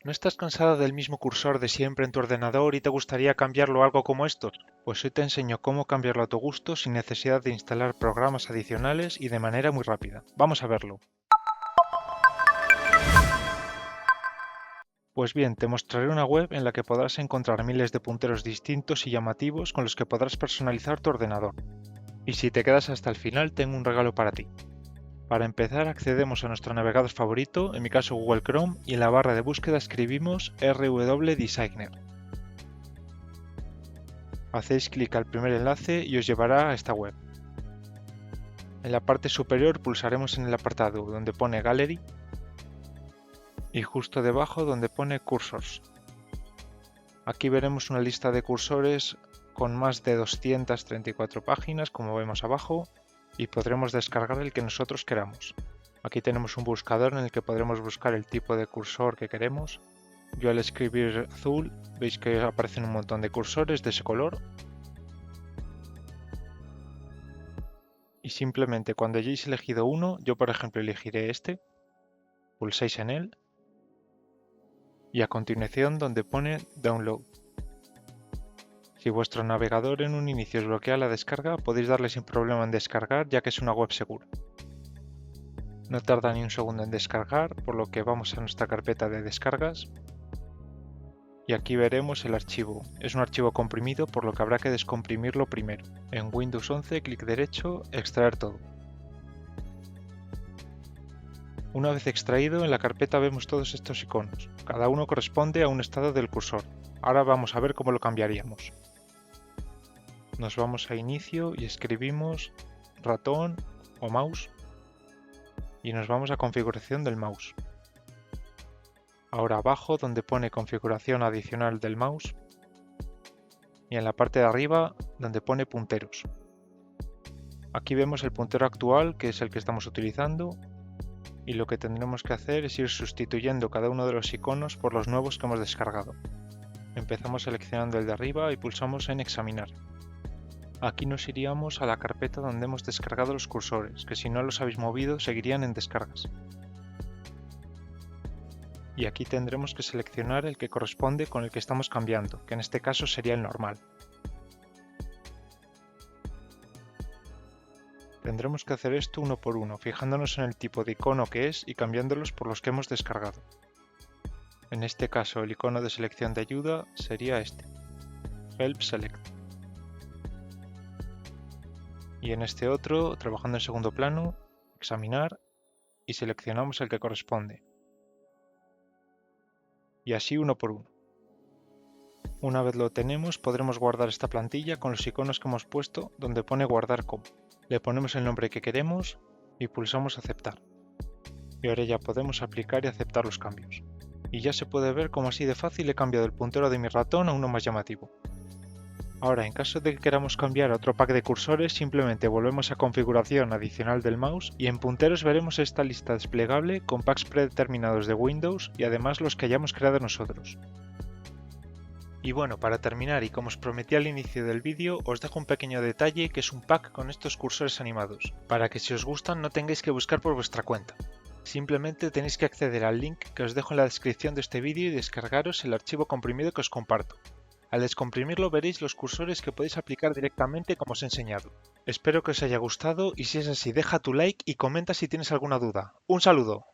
¿No estás cansado del mismo cursor de siempre en tu ordenador y te gustaría cambiarlo a algo como estos? Pues hoy te enseño cómo cambiarlo a tu gusto sin necesidad de instalar programas adicionales y de manera muy rápida. Vamos a verlo. Pues bien, te mostraré una web en la que podrás encontrar miles de punteros distintos y llamativos con los que podrás personalizar tu ordenador. Y si te quedas hasta el final, tengo un regalo para ti. Para empezar, accedemos a nuestro navegador favorito, en mi caso Google Chrome, y en la barra de búsqueda escribimos rwdesigner. Hacéis clic al primer enlace y os llevará a esta web. En la parte superior pulsaremos en el apartado donde pone Gallery y justo debajo donde pone Cursors. Aquí veremos una lista de cursores con más de 234 páginas, como vemos abajo, y podremos descargar el que nosotros queramos. Aquí tenemos un buscador en el que podremos buscar el tipo de cursor que queremos. Yo al escribir azul, veis que aparecen un montón de cursores de ese color. Y simplemente cuando hayáis elegido uno, yo por ejemplo elegiré este, pulsáis en él y a continuación donde pone Download. Si vuestro navegador en un inicio os bloquea la descarga, podéis darle sin problema en descargar ya que es una web segura. No tarda ni un segundo en descargar, por lo que vamos a nuestra carpeta de descargas y aquí veremos el archivo. Es un archivo comprimido, por lo que habrá que descomprimirlo primero. En Windows 11, clic derecho, extraer todo. Una vez extraído, en la carpeta vemos todos estos iconos. Cada uno corresponde a un estado del cursor. Ahora vamos a ver cómo lo cambiaríamos. Nos vamos a inicio y escribimos ratón o mouse y nos vamos a configuración del mouse. Ahora abajo donde pone configuración adicional del mouse y en la parte de arriba donde pone punteros. Aquí vemos el puntero actual, que es el que estamos utilizando, y lo que tendremos que hacer es ir sustituyendo cada uno de los iconos por los nuevos que hemos descargado. Empezamos seleccionando el de arriba y pulsamos en examinar. Aquí nos iríamos a la carpeta donde hemos descargado los cursores, que si no los habéis movido seguirían en descargas. Y aquí tendremos que seleccionar el que corresponde con el que estamos cambiando, que en este caso sería el normal. Tendremos que hacer esto uno por uno, fijándonos en el tipo de icono que es y cambiándolos por los que hemos descargado. En este caso el icono de selección de ayuda sería este, Help Select. Y en este otro, trabajando en segundo plano, examinar y seleccionamos el que corresponde. Y así uno por uno. Una vez lo tenemos, podremos guardar esta plantilla con los iconos que hemos puesto donde pone guardar como. Le ponemos el nombre que queremos y pulsamos aceptar. Y ahora ya podemos aplicar y aceptar los cambios. Y ya se puede ver cómo así de fácil he cambiado el puntero de mi ratón a uno más llamativo. Ahora, en caso de que queramos cambiar a otro pack de cursores, simplemente volvemos a configuración adicional del mouse y en punteros veremos esta lista desplegable con packs predeterminados de Windows y además los que hayamos creado nosotros. Y bueno, para terminar y como os prometí al inicio del vídeo, os dejo un pequeño detalle que es un pack con estos cursores animados, para que si os gustan no tengáis que buscar por vuestra cuenta. Simplemente tenéis que acceder al link que os dejo en la descripción de este vídeo y descargaros el archivo comprimido que os comparto. Al descomprimirlo veréis los cursores que podéis aplicar directamente como os he enseñado. Espero que os haya gustado y si es así deja tu like y comenta si tienes alguna duda. ¡Un saludo!